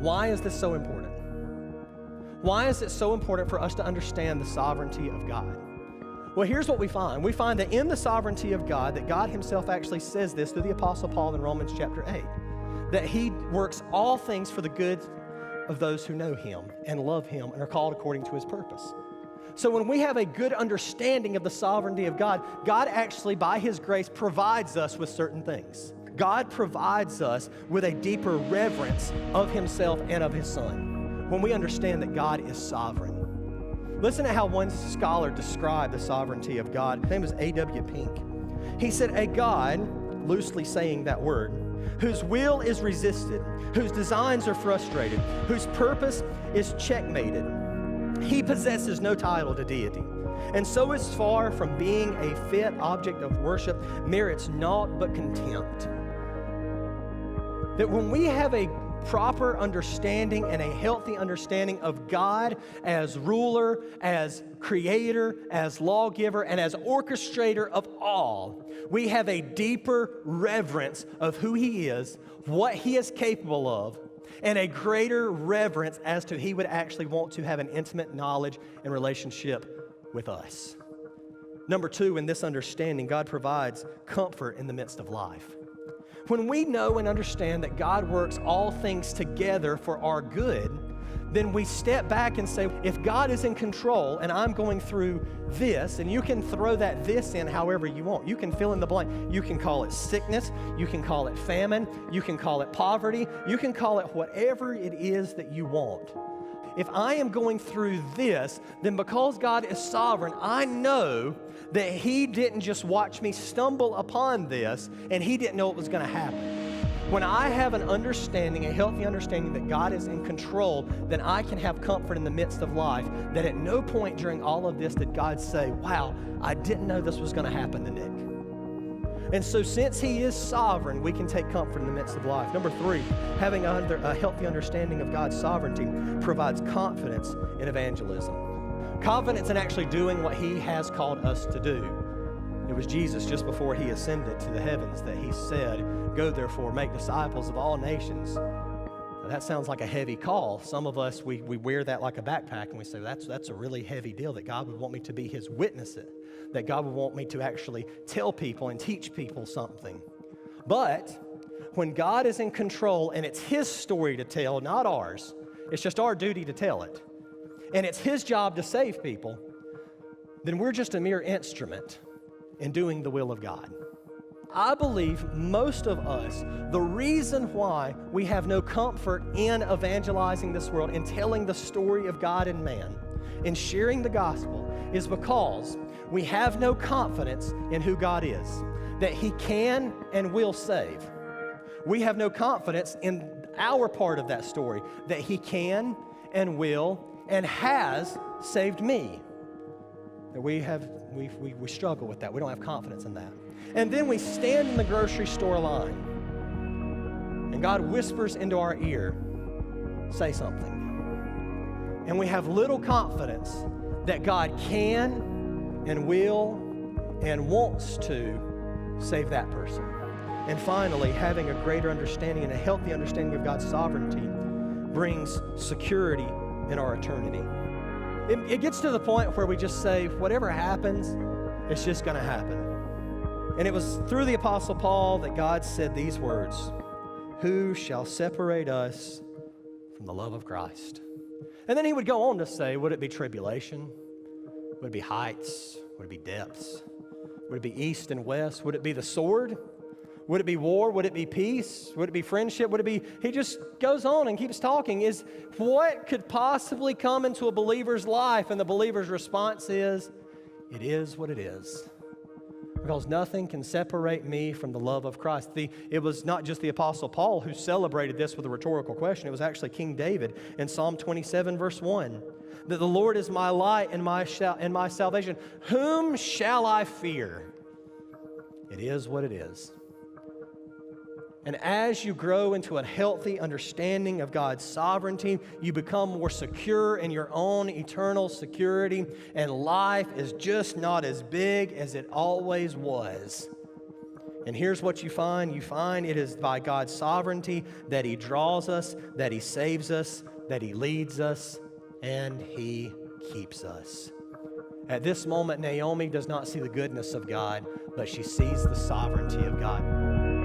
Why is this so important? Why is it so important for us to understand the sovereignty of God? Well, here's what we find. We find that in the sovereignty of God, that God himself actually says this through the Apostle Paul in Romans chapter 8, that he works all things for the good of those who know him and love him and are called according to his purpose. So when we have a good understanding of the sovereignty of God, God actually, by his grace, provides us with certain things. God provides us with a deeper reverence of himself and of his Son when we understand that God is sovereign. Listen to how one scholar described the sovereignty of God. His name was A.W. Pink. He said, a God, loosely saying that word, whose will is resisted, whose designs are frustrated, whose purpose is checkmated. He possesses no title to deity, and so is far from being a fit object of worship, merits naught but contempt. That when we have a proper understanding and a healthy understanding of God as ruler, as creator, as lawgiver, and as orchestrator of all, we have a deeper reverence of who he is, what he is capable of, and a greater reverence as to he would actually want to have an intimate knowledge and relationship with us. Number two, in this understanding, God provides comfort in the midst of life. When we know and understand that God works all things together for our good, then we step back and say, if God is in control and I'm going through this, and you can throw that this in however you want. You can fill in the blank. You can call it sickness. You can call it famine. You can call it poverty. You can call it whatever it is that you want. If I am going through this, then because God is sovereign, I know that he didn't just watch me stumble upon this and he didn't know it was going to happen. When I have an understanding, a healthy understanding that God is in control, then I can have comfort in the midst of life, that at no point during all of this did God say, wow, I didn't know this was going to happen to Nick. And so since he is sovereign, we can take comfort in the midst of life. Number three, having a healthy understanding of God's sovereignty provides confidence in evangelism. Confidence in actually doing what he has called us to do. It was Jesus just before he ascended to the heavens that he said, go therefore, make disciples of all nations. Now, that sounds like a heavy call. Some of us, we wear that like a backpack and we say, that's a really heavy deal, that God would want me to be his witness, that God would want me to actually tell people and teach people something. But when God is in control and it's his story to tell, not ours, it's just our duty to tell it, and it's his job to save people, then we're just a mere instrument in doing the will of God. I believe most of us, the reason why we have no comfort in evangelizing this world, in telling the story of God and man, in sharing the gospel, is because we have no confidence in who God is, that he can and will save. We have no confidence in our part of that story, that he can and will and has saved me. That we struggle with that. We don't have confidence in that. And then we stand in the grocery store line and God whispers into our ear, say something. And we have little confidence that God can and will and wants to save that person. And finally, having a greater understanding and a healthy understanding of God's sovereignty brings security in our eternity. It gets to the point where we just say, whatever happens, it's just going to happen. And it was through the Apostle Paul that God said these words, who shall separate us from the love of Christ? And then he would go on to say, would it be tribulation? Would it be heights? Would it be depths? Would it be east and west? Would it be the sword? Would it be war? Would it be peace? Would it be friendship? Would it be... He just goes on and keeps talking. Is what could possibly come into a believer's life? And the believer's response is, it is what it is. Because nothing can separate me from the love of Christ. It was not just the Apostle Paul who celebrated this with a rhetorical question. It was actually King David in Psalm 27, verse 1. That the Lord is my light and my salvation. Whom shall I fear? It is what it is. And as you grow into a healthy understanding of God's sovereignty, you become more secure in your own eternal security, and life is just not as big as it always was. And here's what you find. You find it is by God's sovereignty that He draws us, that He saves us, that He leads us, and He keeps us. At this moment, Naomi does not see the goodness of God, but she sees the sovereignty of God.